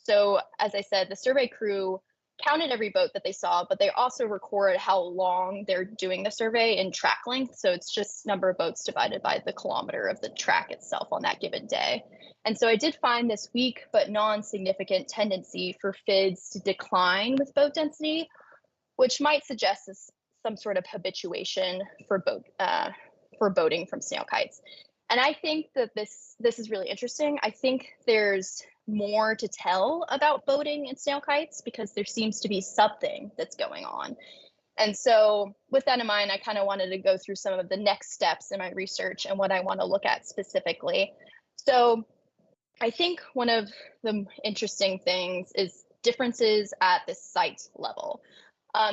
So as I said, the survey crew counted every boat that they saw, but they also record how long they're doing the survey in track length. So it's just number of boats divided by the kilometer of the track itself on that given day. And so I did find this weak but non-significant tendency for FIDs to decline with boat density, which might suggest some sort of habituation for boating from snail kites. And I think that this is really interesting. I think there's more to tell about boating and snail kites because there seems to be something that's going on. And so with that in mind, I kind of wanted to go through some of the next steps in my research and what I want to look at specifically. So I think one of the interesting things is differences at the site level.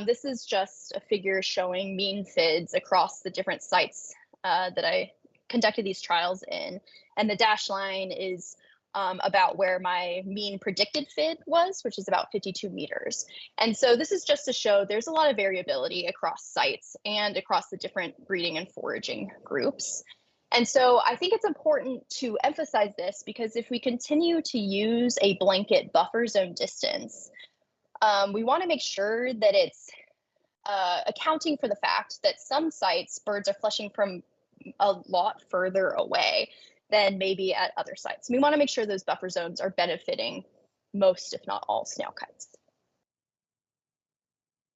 This is just a figure showing mean FIDs across the different sites that I conducted these trials in. And the dashed line is about where my mean predicted FID was, which is about 52 meters. And so this is just to show there's a lot of variability across sites and across the different breeding and foraging groups. And so I think it's important to emphasize this because if we continue to use a blanket buffer zone distance, we want to make sure that it's accounting for the fact that some sites birds are flushing from a lot further away than maybe at other sites. We want to make sure those buffer zones are benefiting most, if not all, snail kites.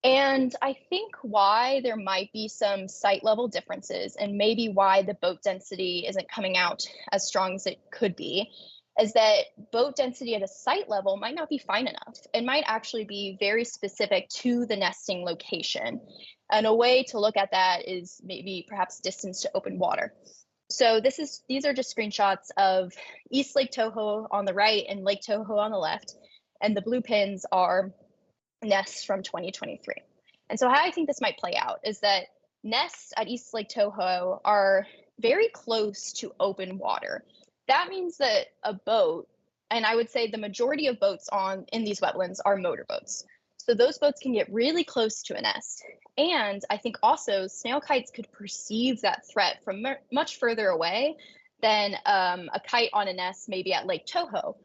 And I think why there might be some site level differences and maybe why the boat density isn't coming out as strong as it could be is that boat density at a site level might not be fine enough. It might actually be very specific to the nesting location. And a way to look at that is maybe perhaps distance to open water. So these are just screenshots of East Lake Toho on the right and Lake Toho on the left. And the blue pins are nests from 2023. And so how I think this might play out is that nests at East Lake Toho are very close to open water. That means that a boat, and I would say the majority of boats in these wetlands are motorboats. So those boats can get really close to a nest. And I think also snail kites could perceive that threat from much further away than a kite on a nest maybe at Lake Toho,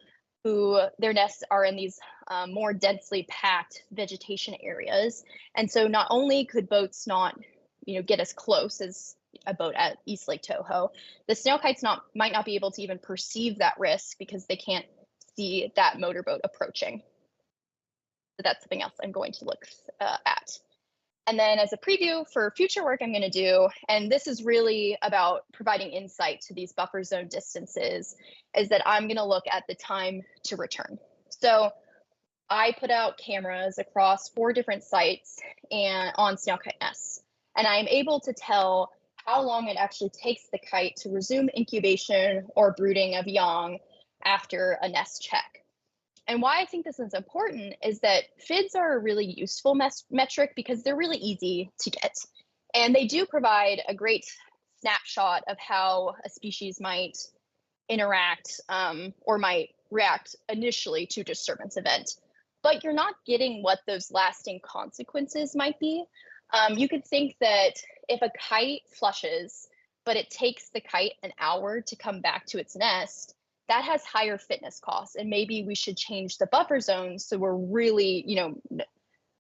who their nests are in these more densely packed vegetation areas. And so not only could boats not, get as close as a boat at East Lake Toho, the snail kites might not be able to even perceive that risk because they can't see that motorboat approaching. So that's something else I'm going to look at. And then as a preview for future work I'm going to do, and this is really about providing insight to these buffer zone distances, is that I'm going to look at the time to return. So I put out cameras across 4 different sites and on snail kite nests, and I'm able to tell how long it actually takes the kite to resume incubation or brooding of young after a nest check. And why I think this is important is that FIDs are a really useful metric because they're really easy to get. And they do provide a great snapshot of how a species might interact or might react initially to a disturbance event. But you're not getting what those lasting consequences might be. You could think that if a kite flushes, but it takes the kite an hour to come back to its nest, that has higher fitness costs, and maybe we should change the buffer zones so we're really,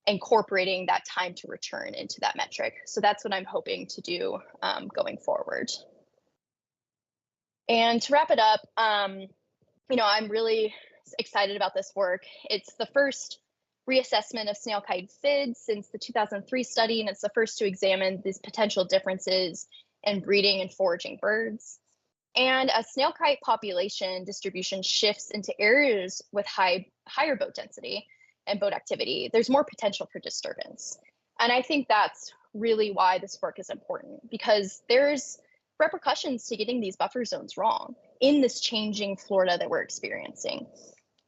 incorporating that time to return into that metric. So that's what I'm hoping to do going forward. And to wrap it up, I'm really excited about this work. It's the first reassessment of snail kite FIDs since the 2003 study, and it's the first to examine these potential differences in breeding and foraging birds. And as snail kite population distribution shifts into areas with higher boat density and boat activity, there's more potential for disturbance. And I think that's really why this work is important, because there's repercussions to getting these buffer zones wrong in this changing Florida that we're experiencing.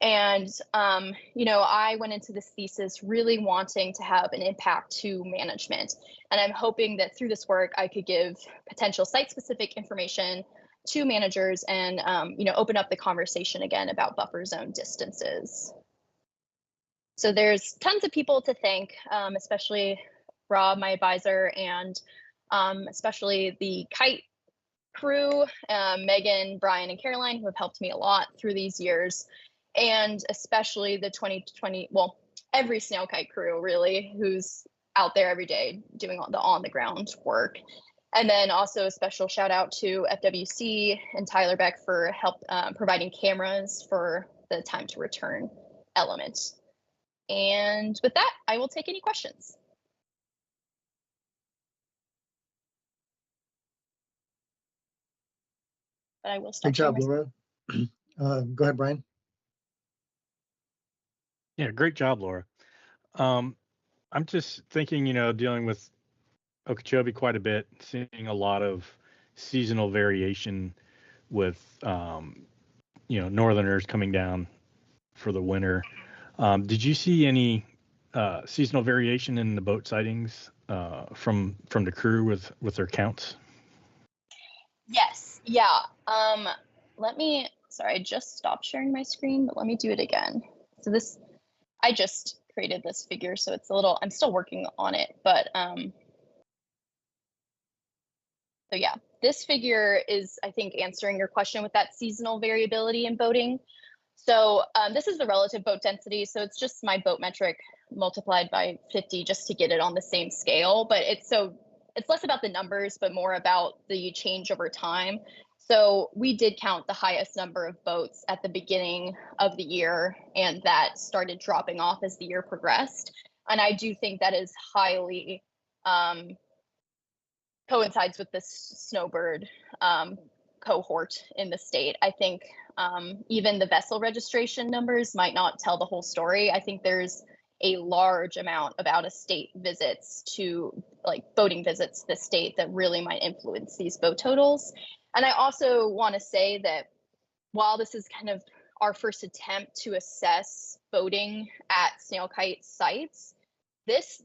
And, I went into this thesis really wanting to have an impact to management. And I'm hoping that through this work, I could give potential site-specific information to managers and, open up the conversation again about buffer zone distances. So there's tons of people to thank, especially Rob, my advisor, and especially the kite crew, Megan, Brian, and Caroline, who have helped me a lot through these years, and especially the 2020, every snail kite crew really, who's out there every day doing the on-the-ground work. And then also a special shout out to FWC and Tyler Beck for help providing cameras for the time to return element. And with that, I will take any questions. But I will stop. Good job, Laura. Go ahead, Brian. Yeah, great job, Laura. I'm just thinking, dealing with Okeechobee quite a bit, seeing a lot of seasonal variation with, northerners coming down for the winter. Did you see any seasonal variation in the boat sightings from the crew with their counts? Yes, yeah. Sorry, I just stopped sharing my screen, but let me do it again. So I just created this figure, so it's I'm still working on it, but so yeah. this figure is, I think, answering your question with that seasonal variability in boating. So this is the relative boat density. So it's just my boat metric multiplied by 50 just to get it on the same scale. But it's less about the numbers, but more about the change over time. So we did count the highest number of boats at the beginning of the year, and that started dropping off as the year progressed. And I do think that is highly coincides with this snowbird cohort in the state. I think even the vessel registration numbers might not tell the whole story. I think there's a large amount of out-of-state visits to, like, boating visits to the state that really might influence these boat totals. And I also want to say that while this is kind of our first attempt to assess boating at Snail Kite sites,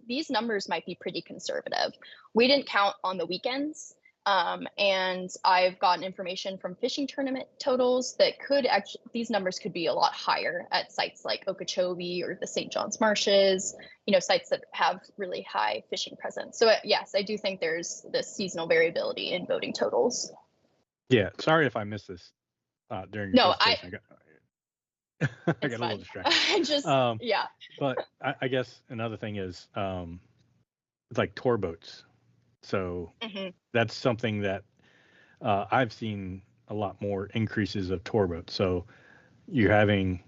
these numbers might be pretty conservative. We didn't count on the weekends, and I've gotten information from fishing tournament totals that could actually, these numbers could be a lot higher at sites like Okeechobee or the St. John's Marshes, sites that have really high fishing presence. So yes, I do think there's this seasonal variability in boating totals. Yeah, sorry if I missed this during your presentation. I got a little distracted. Yeah. But I guess another thing is it's like tour boats. So that's something that I've seen a lot more increases of tour boats. So you're having,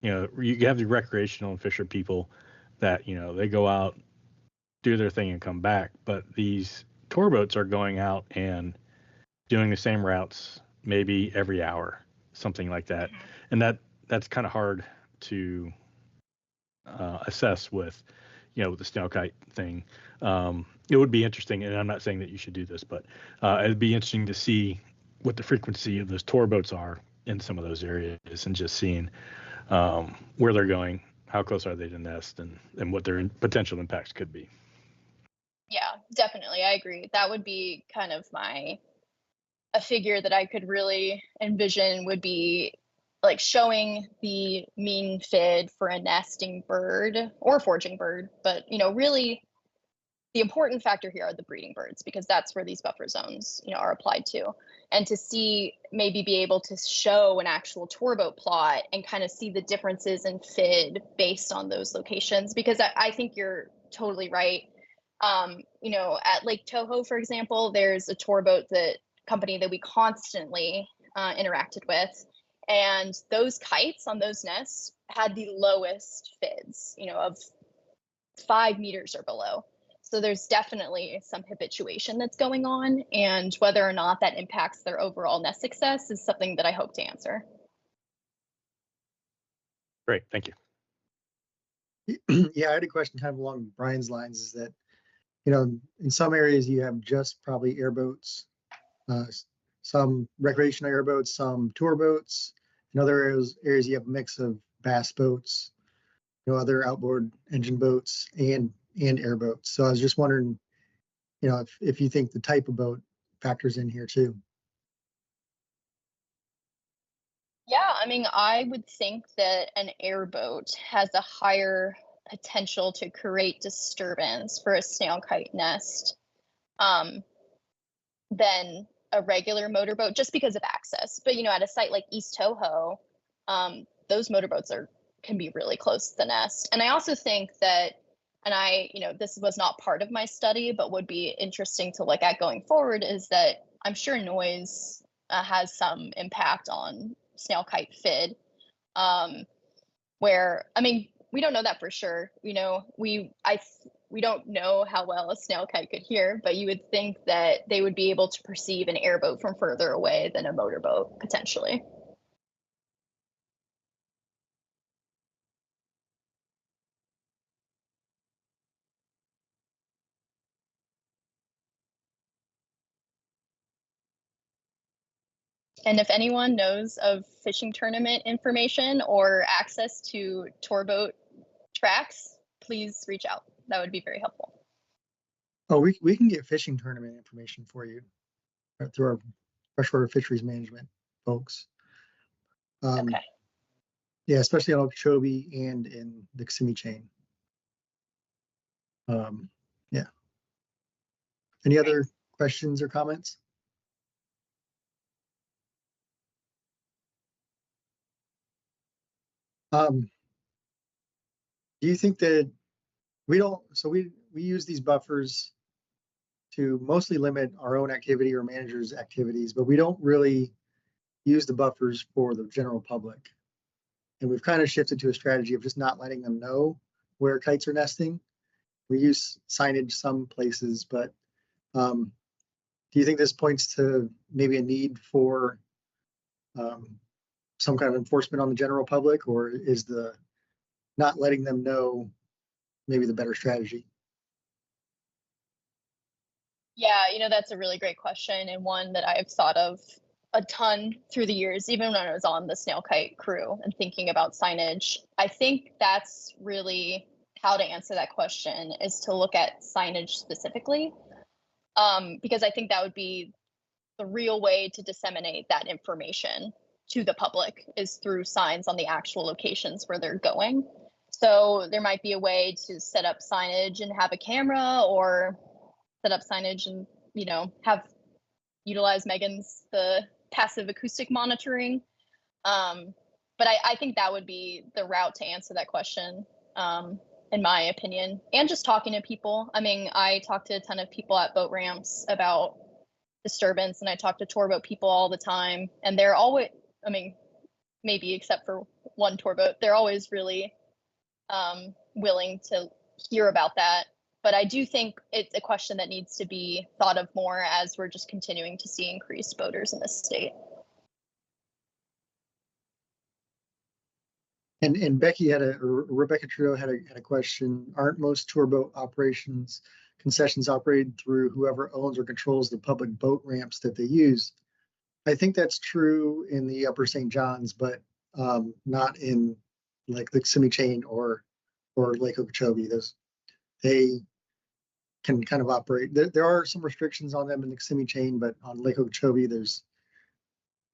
you have the recreational and fisher people that, they go out, do their thing and come back. But these tour boats are going out and doing the same routes maybe every hour, something like that. And that's kind of hard to assess with, with the Snail Kite thing. It would be interesting, and I'm not saying that you should do this, but it'd be interesting to see what the frequency of those tour boats are in some of those areas, and just seeing where they're going, how close are they to nest, and what their potential impacts could be. Yeah, definitely. I agree. That would be kind of a figure that I could really envision would be like showing the mean FID for a nesting bird or foraging bird. But, really the important factor here are the breeding birds, because that's where these buffer zones, are applied to. And to see, maybe be able to show an actual tour boat plot and kind of see the differences in FID based on those locations, because I think you're totally right. At Lake Toho, for example, there's a tour boat company that we constantly interacted with, and those kites on those nests had the lowest FIDs, of 5 meters or below. So there's definitely some habituation that's going on, and whether or not that impacts their overall nest success is something that I hope to answer. Great, thank you. Yeah, I had a question kind of along Brian's lines, is that, in some areas you have just probably airboats, some recreational airboats, some tour boats. In other areas you have a mix of bass boats, other outboard engine boats, and airboats. So I was just wondering, if you think the type of boat factors in here too. Yeah, I mean, I would think that an airboat has a higher potential to create disturbance for a snail kite nest than a regular motorboat, just because of access. But at a site like East Toho, those motorboats can be really close to the nest. And I also think that, and this was not part of my study, but would be interesting to look at going forward, is that I'm sure noise has some impact on snail kite FID. Where, I mean, we don't know that for sure. We don't know how well a snail kite could hear, but you would think that they would be able to perceive an airboat from further away than a motorboat, potentially. And if anyone knows of fishing tournament information or access to tour boat tracks, please reach out. That would be very helpful. Oh, we can get fishing tournament information for you through our freshwater fisheries management folks. Okay. Yeah, especially on Okeechobee and in the Kissimmee chain. Yeah. Any other questions or comments? Do you think that we use these buffers to mostly limit our own activity or managers' activities, but we don't really use the buffers for the general public. And we've kind of shifted to a strategy of just not letting them know where kites are nesting. We use signage some places, but do you think this points to maybe a need for some kind of enforcement on the general public, or is the not letting them know maybe the better strategy? Yeah, that's a really great question, and one that I've thought of a ton through the years, even when I was on the Snail Kite crew and thinking about signage. I think that's really how to answer that question, is to look at signage specifically, because I think that would be the real way to disseminate that information to the public, is through signs on the actual locations where they're going. So there might be a way to set up signage and have a camera, or set up signage and utilize the passive acoustic monitoring. But I think that would be the route to answer that question, in my opinion. And just talking to people. I mean, I talk to a ton of people at boat ramps about disturbance, and I talk to tour boat people all the time, and they're always, I mean, maybe except for one tour boat, they're always really willing to hear about that. But I do think it's a question that needs to be thought of more as we're just continuing to see increased boaters in this state. And Rebecca Trudeau had a question. Aren't most tour boat concessions operated through whoever owns or controls the public boat ramps that they use? I think that's true in the Upper St. John's, but not in like the Kissimmee Chain or Lake Okeechobee. They can kind of operate. There are some restrictions on them in the Kissimmee Chain, but on Lake Okeechobee, there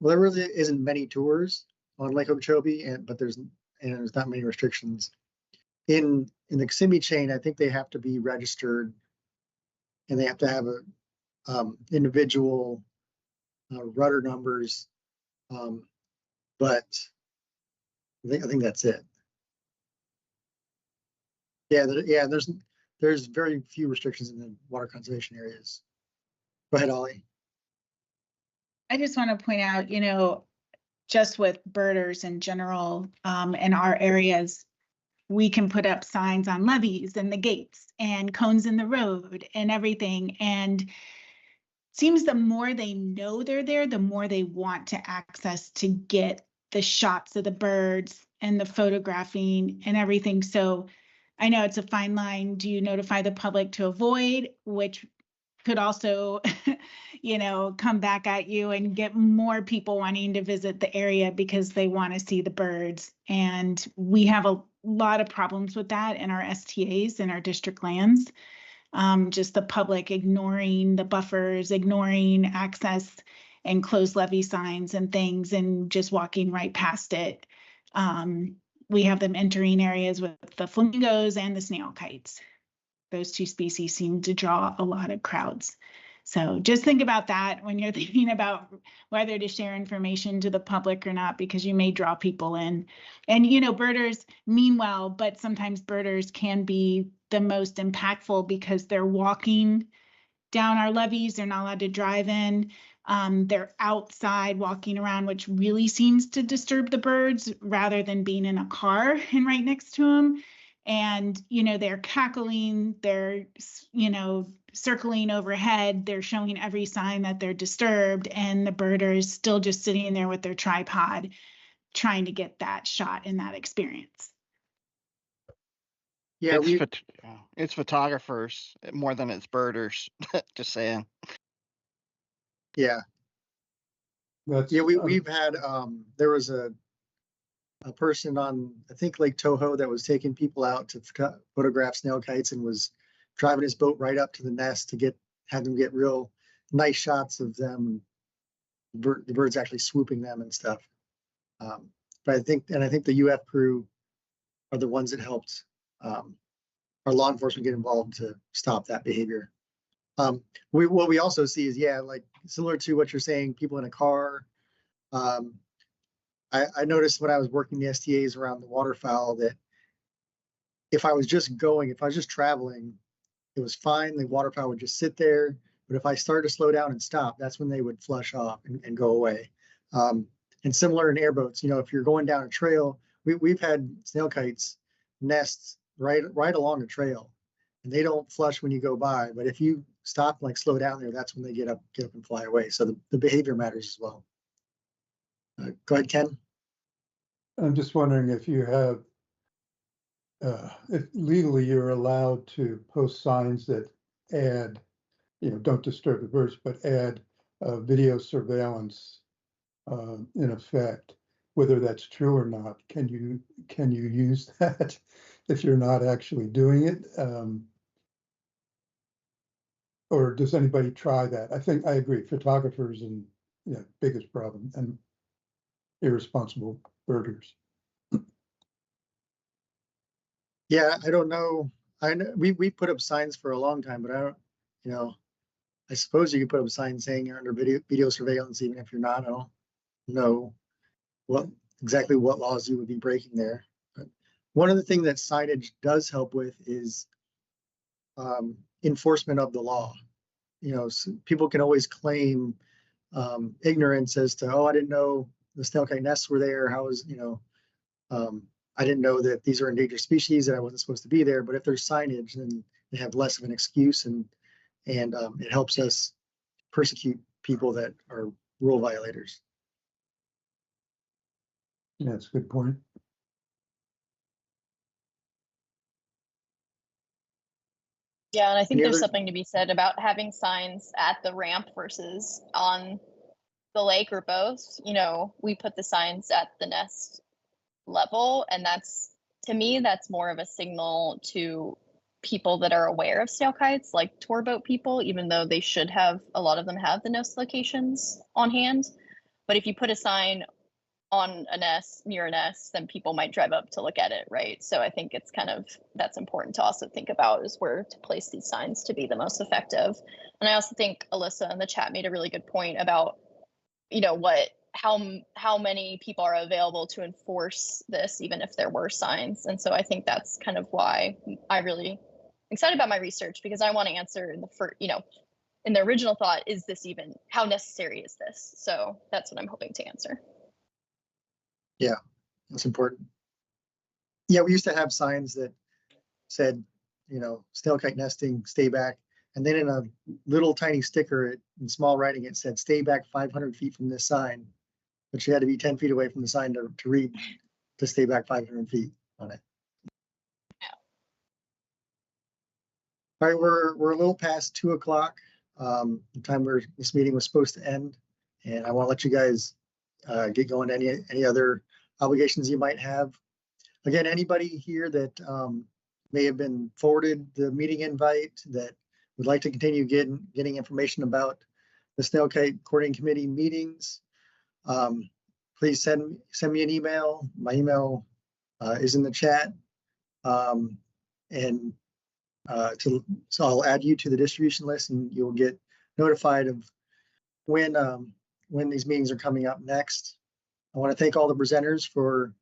really isn't many tours on Lake Okeechobee, but there's not many restrictions. In the Kissimmee Chain, I think they have to be registered, and they have to have a individual rudder numbers, but I think that's it. Yeah, there's very few restrictions in the water conservation areas. Go ahead, Ollie. I just want to point out, just with birders in general, in our areas, we can put up signs on levees and the gates and cones in the road and everything. And it seems the more they know they're there, the more they want to access to get the shots of the birds and the photographing and everything. So I know it's a fine line. Do you notify the public to avoid, which could also, come back at you and get more people wanting to visit the area because they want to see the birds. And we have a lot of problems with that in our STAs and our district lands. Just the public ignoring the buffers, ignoring access and closed levee signs and things, and just walking right past it. We have them entering areas with the flamingos and the snail kites. Those two species seem to draw a lot of crowds. So just think about that when you're thinking about whether to share information to the public or not, because you may draw people in. And, birders mean well, but sometimes birders can be the most impactful because they're walking down our levees. They're not allowed to drive in. They're outside walking around, which really seems to disturb the birds rather than being in a car and right next to them. And, they're cackling, they're, circling overhead, they're showing every sign that they're disturbed, and the birder is still just sitting there with their tripod trying to get that shot in that experience. Yeah, it's photographers more than it's birders. Just saying. Yeah. We've had there was a person on, I think, Lake Toho that was taking people out to photograph snail kites and was driving his boat right up to the nest to have them get real nice shots of them, the birds actually swooping them and stuff. But I think the UF crew are the ones that helped our law enforcement get involved to stop that behavior. What we also see is, like similar to what you're saying, people in a car, I noticed when I was working the STAs around the waterfowl that if I was just traveling, it was fine. The waterfowl would just sit there. But if I started to slow down and stop, that's when they would flush off and go away. And similar in airboats, you know, if you're going down a trail, we've had snail kites nests right along the trail, and they don't flush when you go by. But if you stop, like slow down there, that's when they get up and fly away. So the behavior matters as well. Go ahead, Ken. I'm just wondering if you have, if legally you're allowed to post signs that add, you know, don't disturb the birds, but add video surveillance in effect, whether that's true or not. Can you use that if you're not actually doing it? Or does anybody try that? I think I agree. Photographers and biggest problem, and irresponsible birders. Yeah, I don't know. I know we put up signs for a long time, but I don't, you know, I suppose you could put up a sign saying you're under video surveillance, even if you're not. I don't know exactly what laws you would be breaking there. But one of the things that signage does help with is enforcement of the law. You know, so people can always claim ignorance as to, oh, I didn't know the snail kite nests were there. How was, you know, I didn't know that these are endangered species, that I wasn't supposed to be there. But if there's signage, then they have less of an excuse, and it helps us persecute people that are rule violators. Yeah, that's a good point. Yeah, and I think Any there's other- something to be said about having signs at the ramp versus on the lake or both. You know, we put the signs at the nest level, and that's, to me, that's more of a signal to people that are aware of snail kites, like tour boat people, even though they should have, a lot of them have the nest locations on hand. But if you put a sign on a nest, near a nest, then people might drive up to look at it, right? So I think it's kind of, that's important to also think about, is where to place these signs to be the most effective. And I also think Alyssa in the chat made a really good point about, you know, how many people are available to enforce this, even if there were signs. And so I think that's kind of why I really excited about my research, because I want to answer in the first, you know, in the original thought, is this even, how necessary is this? So that's what I'm hoping to answer. Yeah, that's important. Yeah, we used to have signs that said, you know, snail kite nesting, stay back. And then in a little tiny sticker in small writing, it said, stay back 500 feet from this sign. But you had to be 10 feet away from the sign to read, to stay back 500 feet on it. Yeah. All right, we're a little past 2 o'clock, the time where this meeting was supposed to end. And I want to let you guys get going to any other obligations you might have. Again, anybody here that may have been forwarded the meeting invite that would like to continue getting information about the Snail Kite Coordinating Committee meetings, please send me an email. My email is in the chat, so I'll add you to the distribution list, and you'll get notified of when these meetings are coming up next. I want to thank all the presenters for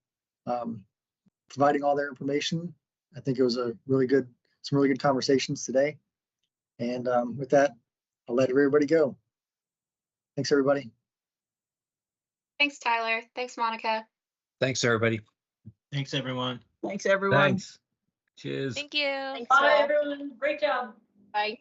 providing all their information. I think it was some really good conversations today. And with that, I'll let everybody go. Thanks, everybody. Thanks, Tyler. Thanks, Monica. Thanks, everybody. Thanks, everyone. Thanks, everyone. Thanks. Cheers. Thank you. Thanks, Bye, all. everyone. Great job. Bye.